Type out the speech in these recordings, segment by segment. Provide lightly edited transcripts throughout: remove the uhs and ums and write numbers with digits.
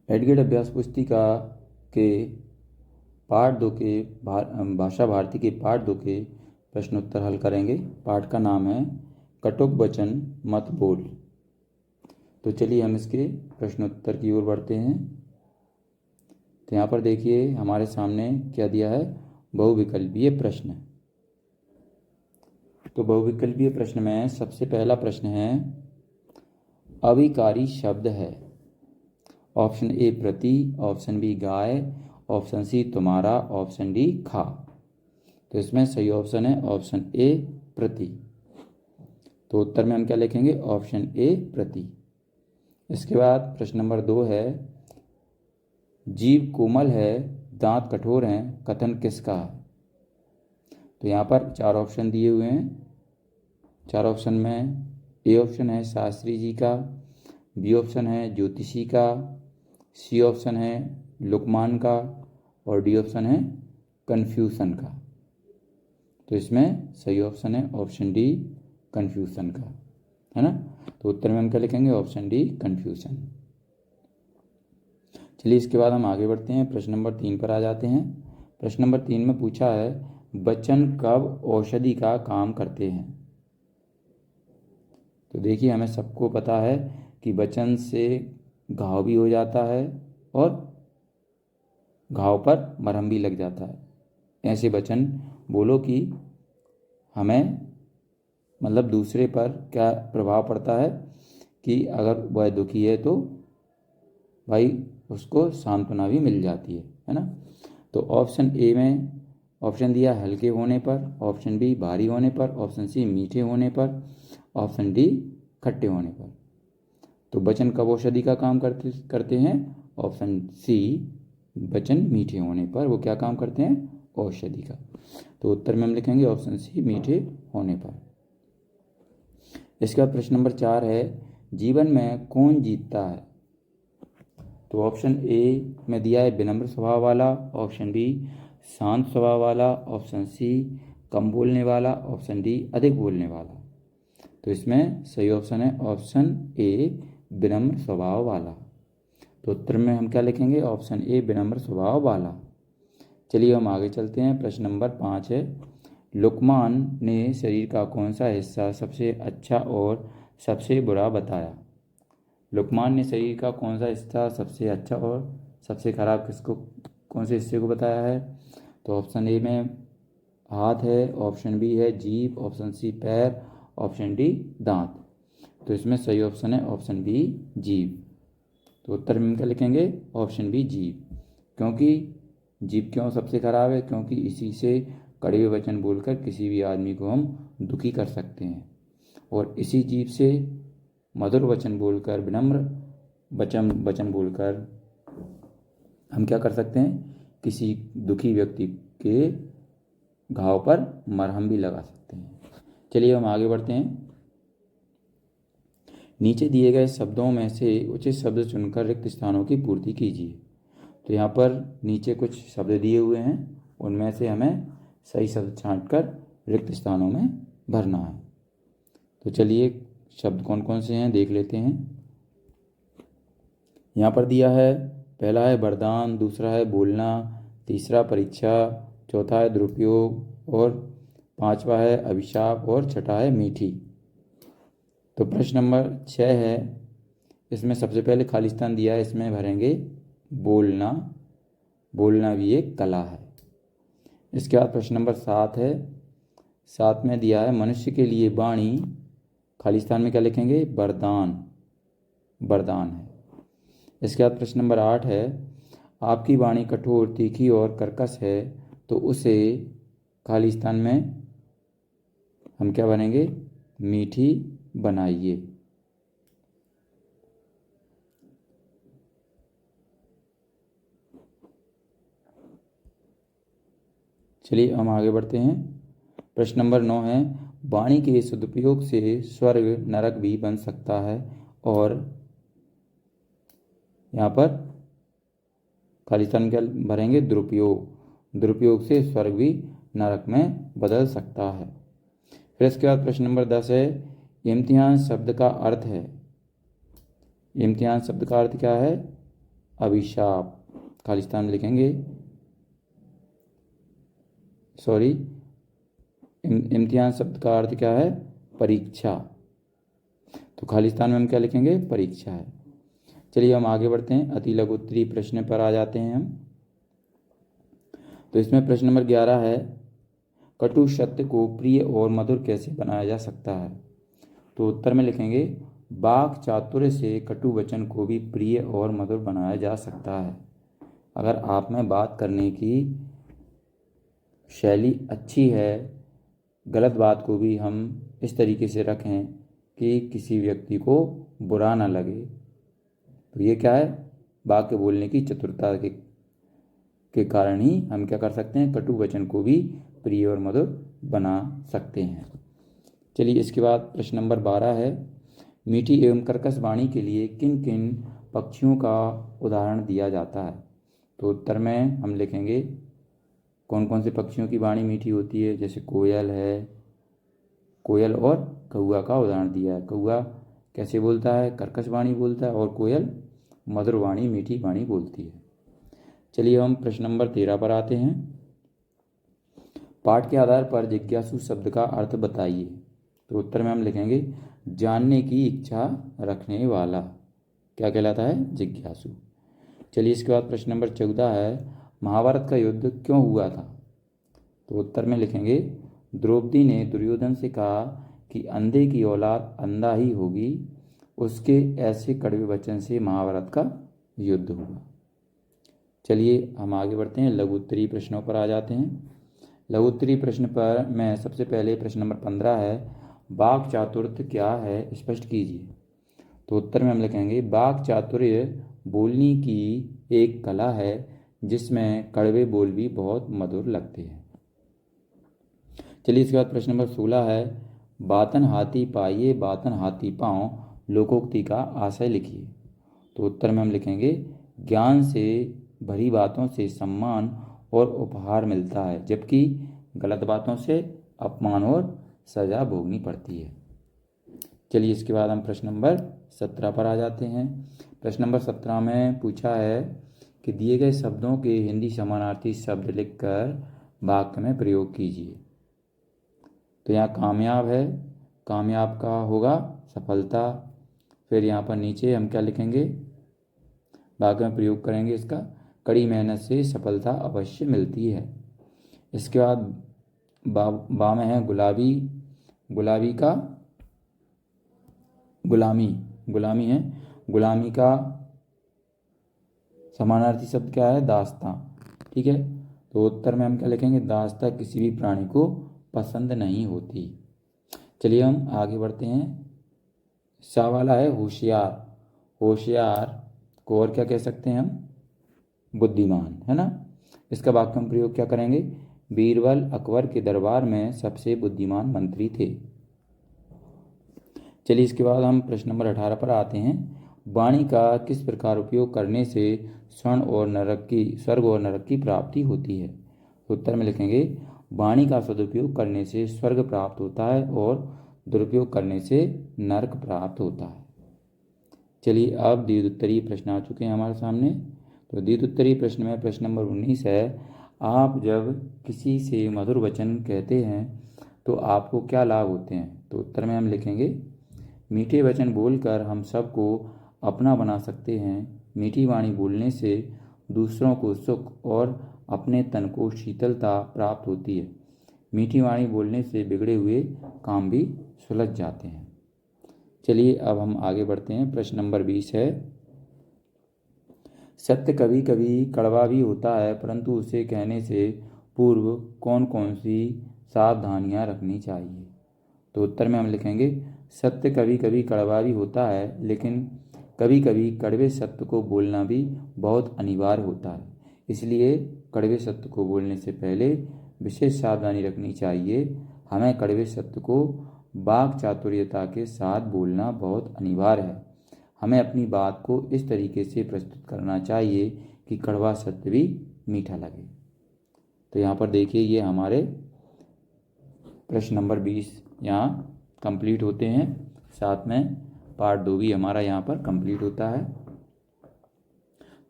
एडगेड अभ्यास पुस्तिका के पाठ 2 के भाषा भारती के पाठ 2 के प्रश्नोत्तर हल करेंगे। पाठ का नाम है कटुक वचन मत बोल। तो चलिए हम इसके प्रश्नोत्तर की ओर बढ़ते हैं। तो यहाँ पर देखिए हमारे सामने क्या दिया है, बहुविकल्पीय प्रश्न। तो बहुविकल्पीय प्रश्न में सबसे पहला प्रश्न है, अविकारी शब्द है। ऑप्शन ए प्रति, ऑप्शन बी गाय, ऑप्शन सी तुम्हारा, ऑप्शन डी खा। तो इसमें सही ऑप्शन है ऑप्शन ए प्रति। तो उत्तर में हम क्या लिखेंगे, ऑप्शन ए प्रति। इसके बाद प्रश्न नंबर 2 है, जीभ कोमल है दांत कठोर हैं, कथन किसका है। तो यहाँ पर 4 ऑप्शन दिए हुए हैं। 4 ऑप्शन में ए ऑप्शन है शास्त्री जी का, बी ऑप्शन है ज्योतिषी का, सी ऑप्शन है लुकमान का और डी ऑप्शन है कन्फ्यूशन का। तो इसमें सही ऑप्शन है ऑप्शन डी कन्फ्यूशन का, है ना। तो उत्तर में हम क्या लिखेंगे, ऑप्शन डी कन्फ्यूशन। चलिए इसके बाद हम आगे बढ़ते हैं, प्रश्न नंबर 3 पर आ जाते हैं। प्रश्न नंबर 3 में पूछा है, वचन कब औषधि का काम करते हैं। तो देखिए हमें सबको पता है कि वचन से घाव भी हो जाता है और घाव पर मरहम भी लग जाता है। ऐसे वचन बोलो कि हमें मतलब दूसरे पर क्या प्रभाव पड़ता है कि अगर वह दुखी है तो भाई उसको सांत्वना भी मिल जाती है ना। तो ऑप्शन ए में ऑप्शन दिया हल्के होने पर, ऑप्शन बी भारी होने पर, ऑप्शन सी मीठे होने पर, ऑप्शन डी खट्टे होने पर। तो वचन कब औषधि का काम करते हैं, ऑप्शन सी वचन मीठे होने पर वो क्या काम करते हैं, औषधि का। तो उत्तर में हम लिखेंगे ऑप्शन सी मीठे होने पर। इसके बाद प्रश्न नंबर 4 है, जीवन में कौन जीतता है। तो ऑप्शन ए में दिया है विनम्र स्वभाव वाला, ऑप्शन बी शांत स्वभाव वाला, ऑप्शन सी कम बोलने वाला, ऑप्शन डी अधिक बोलने वाला। तो इसमें सही ऑप्शन है ऑप्शन ए विनम्र स्वभाव वाला। तो उत्तर में हम क्या लिखेंगे, ऑप्शन ए विनम्र स्वभाव वाला। चलिए हम आगे चलते हैं। प्रश्न नंबर 5 है, लुकमान ने शरीर का कौन सा हिस्सा सबसे अच्छा और सबसे बुरा बताया। लुकमान ने शरीर का कौन सा हिस्सा सबसे अच्छा और सबसे खराब किसको कौन से हिस्से को बताया है। तो ऑप्शन ए में हाथ है, ऑप्शन बी है जीभ, ऑप्शन सी पैर, ऑप्शन डी दांत। तो इसमें सही ऑप्शन है ऑप्शन बी जीभ। तो उत्तर में क्या लिखेंगे, ऑप्शन बी जीभ। क्योंकि जीभ क्यों सबसे खराब है, क्योंकि इसी से कड़वे वचन बोलकर किसी भी आदमी को हम दुखी कर सकते हैं और इसी जीभ से मधुर वचन बोलकर, विनम्र वचन बोलकर हम क्या कर सकते हैं, किसी दुखी व्यक्ति के घाव पर मरहम भी लगा सकते हैं। चलिए हम आगे बढ़ते हैं। नीचे दिए गए शब्दों में से उचित शब्द चुनकर रिक्त स्थानों की पूर्ति कीजिए। तो यहाँ पर नीचे कुछ शब्द दिए हुए हैं, उनमें से हमें सही शब्द छांटकर रिक्त स्थानों में भरना है। तो चलिए शब्द कौन कौन से हैं देख लेते हैं। यहाँ पर दिया है, पहला है वरदान, दूसरा है बोलना, तीसरा परीक्षा, चौथा है दुरुपयोग और पांचवा है अभिशाप और छठा है मीठी। तो प्रश्न नंबर 6 है, इसमें सबसे पहले खालिस्तान दिया है, इसमें भरेंगे बोलना। बोलना भी एक कला है। इसके बाद प्रश्न नंबर 7 है, 7 में दिया है मनुष्य के लिए वाणी, खालिस्तान में क्या लिखेंगे, वरदान, वरदान है। इसके बाद प्रश्न नंबर 8 है, आपकी वाणी कठोर, तीखी और कर्कश है, तो उसे खालिस्तान में हम क्या बनेंगे, मीठी बनाइए। चलिए हम आगे बढ़ते हैं। प्रश्न नंबर 9 है, वाणी के सदुपयोग से स्वर्ग नरक भी बन सकता है और यहाँ पर खालिस्तान क्या भरेंगे, दुरुपयोग, दुरुपयोग से स्वर्ग भी नरक में बदल सकता है। फिर इसके बाद प्रश्न नंबर 10 है, इम्तिहान शब्द का अर्थ है। इम्तिहान शब्द का अर्थ क्या है, अभिशाप। खालिस्तान में लिखेंगे, सॉरी, इम्तिहान शब्द का अर्थ क्या है? परीक्षा। तो खालिस्तान में हम क्या लिखेंगे? परीक्षा है। चलिए हम आगे बढ़ते हैं, अति लघु उत्तरीय प्रश्न पर आ जाते हैं हम। तो इसमें प्रश्न नंबर 11 है, कटु सत्य को प्रिय और मधुर कैसे बनाया जा सकता है? तो उत्तर में लिखेंगे, वाक् चातुर्य से कटु वचन को भी प्रिय और मधुर बनाया जा सकता है। अगर आप में बात करने की शैली अच्छी है, गलत बात को भी हम इस तरीके से रखें कि किसी व्यक्ति को बुरा ना लगे, तो ये क्या है? वाक्य बोलने की चतुरता के कारण ही हम क्या कर सकते हैं? कटु वचन को भी प्रिय और मधुर बना सकते हैं। चलिए इसके बाद प्रश्न नंबर 12 है, मीठी एवं कर्कश वाणी के लिए किन किन पक्षियों का उदाहरण दिया जाता है? तो उत्तर में हम लिखेंगे, कौन कौन से पक्षियों की वाणी मीठी होती है? जैसे कोयल है, कोयल और कौआ का उदाहरण दिया है। कौआ कैसे बोलता है? कर्कश वाणी बोलता है, और कोयल मधुर वाणी, मीठी वाणी बोलती है। चलिए हम प्रश्न नंबर 13 पर आते हैं, पाठ के आधार पर जिज्ञासु शब्द का अर्थ बताइए। तो उत्तर में हम लिखेंगे, जानने की इच्छा रखने वाला। क्या कहलाता है? जिज्ञासु। चलिए इसके बाद प्रश्न नंबर 14 है, महाभारत का युद्ध क्यों हुआ था? तो उत्तर में लिखेंगे, द्रौपदी ने दुर्योधन से कहा कि अंधे की औलाद अंधा ही होगी, उसके ऐसे कड़वे वचन से महाभारत का युद्ध हुआ। चलिए हम आगे बढ़ते हैं, लघु उत्तरीय प्रश्नों पर आ जाते हैं। लघु उत्तरीय प्रश्न पर मैं सबसे पहले प्रश्न नंबर 15 है, वाक् चातुर्य क्या है, स्पष्ट कीजिए। तो उत्तर में हम लिखेंगे, वाक् चातुर्य बोलने की एक कला है जिसमें कड़वे बोल भी बहुत मधुर लगते हैं। चलिए इसके बाद प्रश्न नंबर 16 है, बातन हाथी पाइये बातन हाथी पाँव लोकोक्ति का आशय लिखिए। तो उत्तर में हम लिखेंगे, ज्ञान से भरी बातों से सम्मान और उपहार मिलता है, जबकि गलत बातों से अपमान और सजा भोगनी पड़ती है। चलिए इसके बाद हम प्रश्न नंबर 17 पर आ जाते हैं। प्रश्न नंबर 17 में पूछा है कि दिए गए शब्दों के हिंदी समानार्थी शब्द लिखकर वाक्य में प्रयोग कीजिए। तो यहाँ कामयाब है, कामयाब का होगा सफलता। फिर यहाँ पर नीचे हम क्या लिखेंगे? वाक्य में प्रयोग करेंगे इसका, कड़ी मेहनत से सफलता अवश्य मिलती है। इसके बाद बा में है गुलाबी, गुलाबी का गुलामी, गुलामी है, गुलामी का समानार्थी शब्द क्या है? दास्तां। ठीक है, तो उत्तर में हम क्या लिखेंगे? दास्तां किसी भी प्राणी को पसंद नहीं होती। चलिए हम आगे बढ़ते हैं, सा वाला है होशियार। होशियार को और क्या कह सकते हैं हम? बुद्धिमान, है ना। इसका वाक्य में प्रयोग क्या करेंगे? बीरबल अकबर के दरबार में सबसे बुद्धिमान मंत्री थे। चलिए इसके बाद हम प्रश्न नंबर 18 पर आते हैं, वाणी का किस प्रकार उपयोग करने से स्वर्ग और नरक की प्राप्ति होती है? तो उत्तर में लिखेंगे, वाणी का सदुपयोग करने से स्वर्ग प्राप्त होता है और दुरुपयोग करने से नरक प्राप्त होता है। चलिए अब द्वित्तरीय प्रश्न आ चुके हैं हमारे सामने। तो द्वित्तरीय प्रश्न में प्रश्न नंबर 19 है, आप जब किसी से मधुर वचन कहते हैं तो आपको क्या लाभ होते हैं? तो उत्तर में हम लिखेंगे, मीठे वचन बोलकर हम सबको अपना बना सकते हैं। मीठी वाणी बोलने से दूसरों को सुख और अपने तन को शीतलता प्राप्त होती है। मीठी वाणी बोलने से बिगड़े हुए काम भी सुलझ जाते हैं। चलिए अब हम आगे बढ़ते हैं, प्रश्न नंबर 20 है, सत्य कभी कभी कड़वा भी होता है, परंतु उसे कहने से पूर्व कौन कौन सी सावधानियां रखनी चाहिए? तो उत्तर में हम लिखेंगे, सत्य कभी कभी कड़वा भी होता है, लेकिन कभी कभी कड़वे सत्य को बोलना भी बहुत अनिवार्य होता है। इसलिए कड़वे सत्य को बोलने से पहले विशेष सावधानी रखनी चाहिए। हमें कड़वे सत्य को वाक् चातुर्यता के साथ बोलना बहुत अनिवार्य है। हमें अपनी बात को इस तरीके से प्रस्तुत करना चाहिए कि कड़वा सत्य भी मीठा लगे। तो यहाँ पर देखिए, ये हमारे प्रश्न नंबर 20 यहाँ कंप्लीट होते हैं, साथ में पार्ट 2 भी हमारा यहाँ पर कंप्लीट होता है।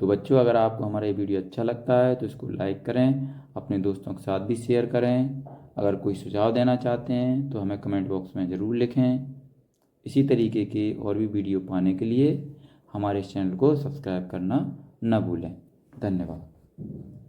तो बच्चों, अगर आपको हमारा ये वीडियो अच्छा लगता है तो इसको लाइक करें, अपने दोस्तों के साथ भी शेयर करें। अगर कोई सुझाव देना चाहते हैं तो हमें कमेंट बॉक्स में ज़रूर लिखें। इसी तरीके के और भी वीडियो पाने के लिए हमारे इस चैनल को सब्सक्राइब करना न भूलें। धन्यवाद।